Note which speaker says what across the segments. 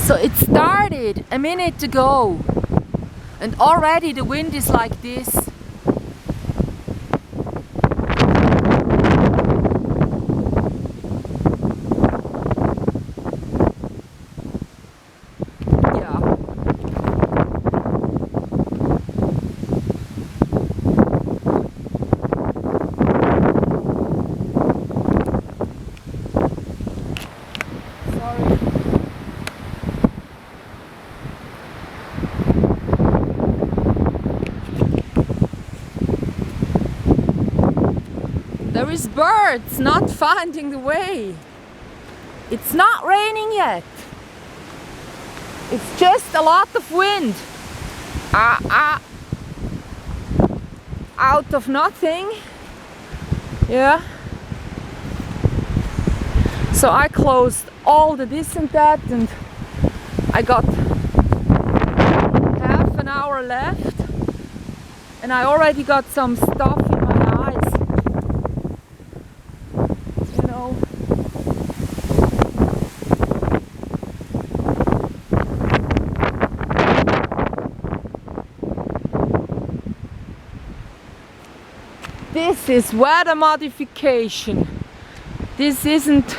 Speaker 1: So it started a minute ago, and already the wind is like this. There is birds not finding the way. It's not raining yet. It's just a lot of wind. Out of nothing. Yeah. So I closed all the this and that, and I got half an hour left, and I already got some stuff in my eyes. You know. This is weather modification. This isn't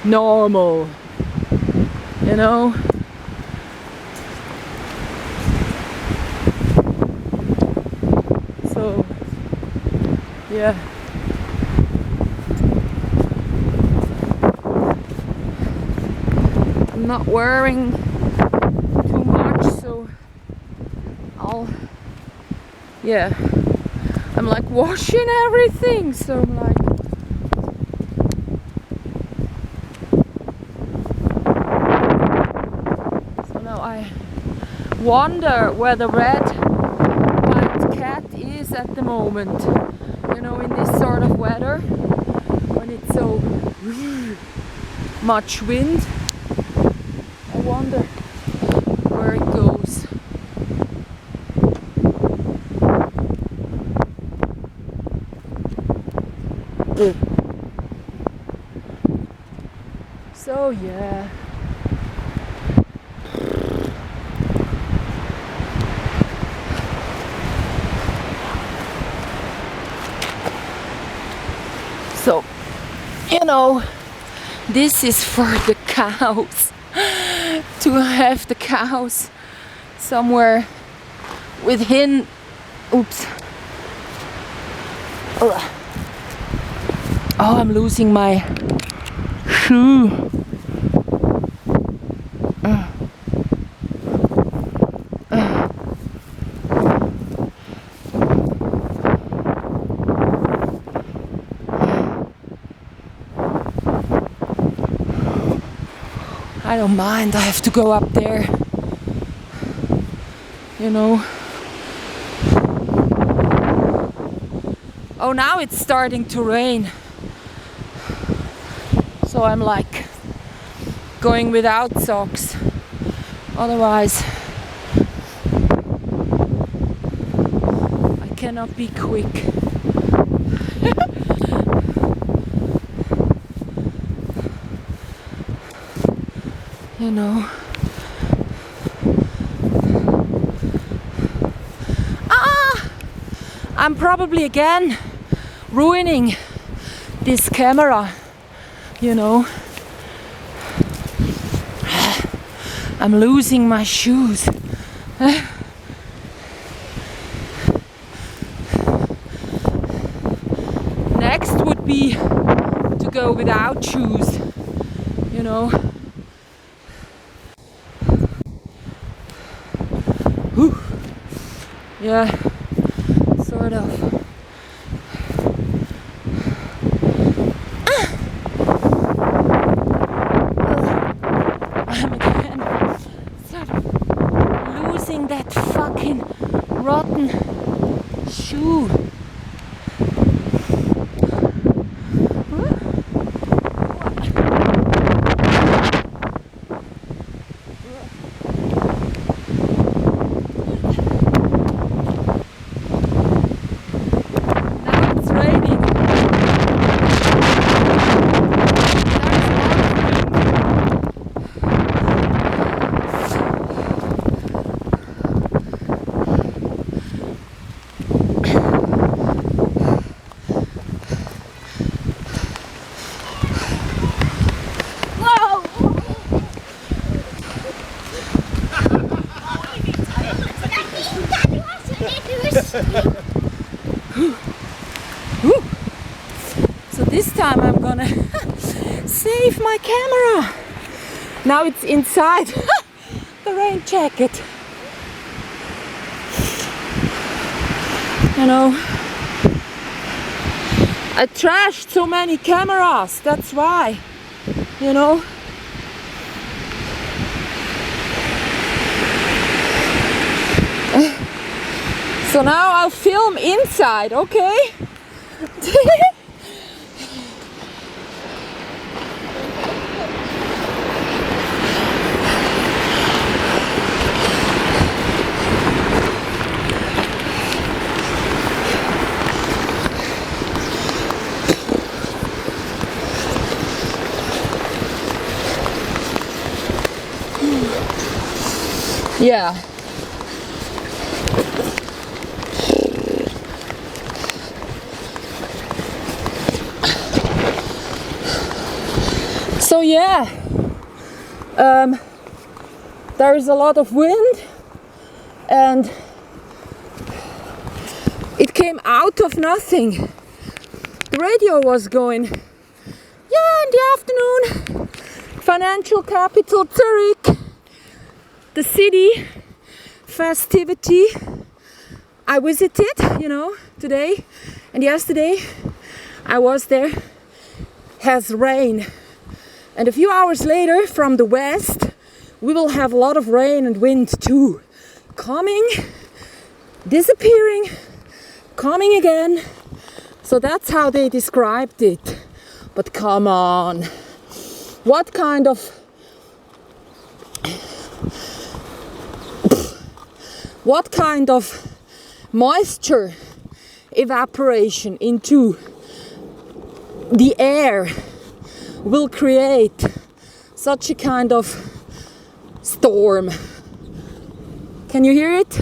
Speaker 1: normal, you know. So, yeah. I'm not wearing too much, so yeah. I'm like washing everything, so I'm like, so now I wonder where the red white cat is at the moment, you know, in this sort of weather, when it's so much wind. I wonder where it goes. So yeah. So, you know, this is for the cows. To have the cows somewhere within. Oops. Ugh. Oh, I'm losing my shoe. I don't mind, I have to go up there, you know. Oh, now it's starting to rain. So I'm like going without socks. Otherwise, I cannot be quick. You know. I'm probably again ruining this camera, you know. I'm losing my shoes. Next would be to go without shoes, you know. Whew. Yeah, sort of. I'm again sort of losing that fucking rotten shoe. So this time I'm gonna save my camera. Now it's inside the rain jacket. You know, I trashed so many cameras, that's why, you know. So now I'll film inside, okay? Yeah. So yeah, there is a lot of wind, and it came out of nothing. The radio was going, yeah, in the afternoon, financial capital Zurich, the city festivity I visited, you know, today and yesterday I was there, has rain. And a few hours later, from the west, we will have a lot of rain and wind too. Coming, disappearing, coming again. So that's how they described it. But come on, what kind of moisture evaporation into the air will create such a kind of storm? Can you hear it?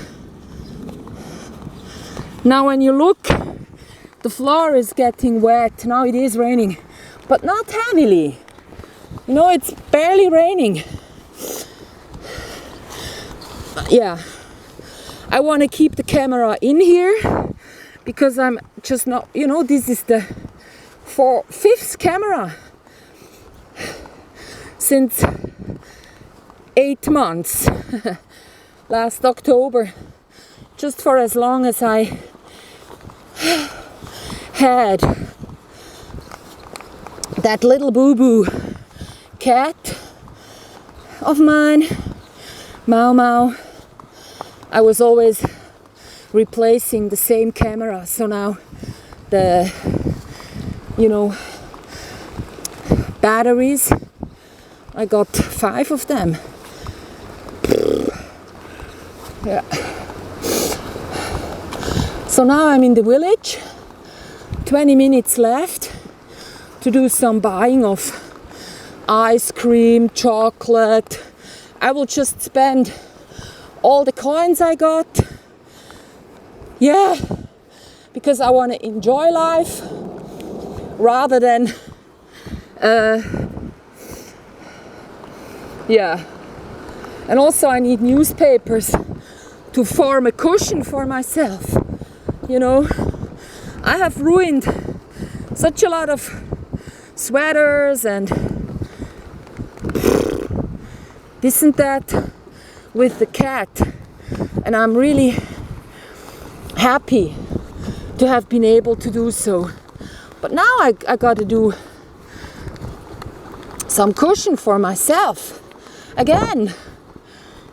Speaker 1: Now when you look, the floor is getting wet. Now it is raining, but not heavily. You know, it's barely raining. Yeah, I want to keep the camera in here because I'm just not, you know, this is the fifth camera since 8 months. Last October, just for as long as I had that little boo-boo cat of mine, Mau Mau. I was always replacing the same camera, so now the, you know, batteries, I got 5 of them. Yeah. So now I'm in the village, 20 minutes left to do some buying of ice cream, chocolate. I will just spend all the coins I got. Yeah, because I want to enjoy life rather than yeah. And also I need newspapers to form a cushion for myself. You know, I have ruined such a lot of sweaters and this and that with the cat, and I'm really happy to have been able to do so. But now I got to do some cushion for myself again.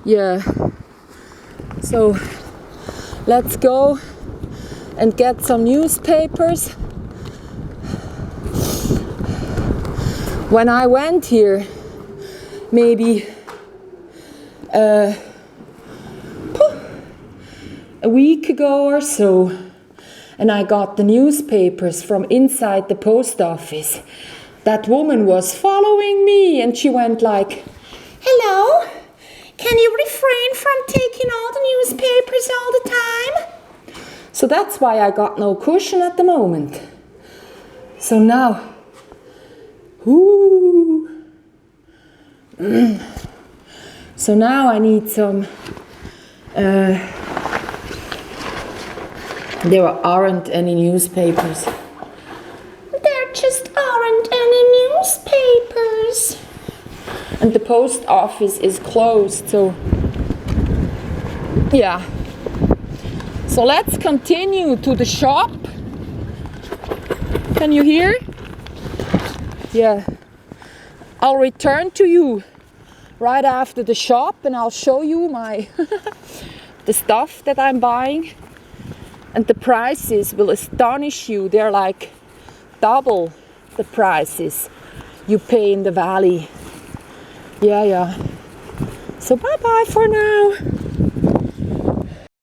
Speaker 1: Yeah, so let's go and get some newspapers. When I went here maybe a week ago or so, and I got the newspapers from inside the post office, that woman was following me and she went like, "Hello, can you refrain from taking all the newspapers all the time?" So that's why I got no cushion at the moment. So now, so now I need some There aren't any newspapers. There just aren't any newspapers. And the post office is closed, so yeah. So let's continue to the shop. Can you hear? Yeah. I'll return to you right after the shop and I'll show you my the stuff that I'm buying. And the prices will astonish you. They're like double the prices you pay in the valley. Yeah. So bye bye for now.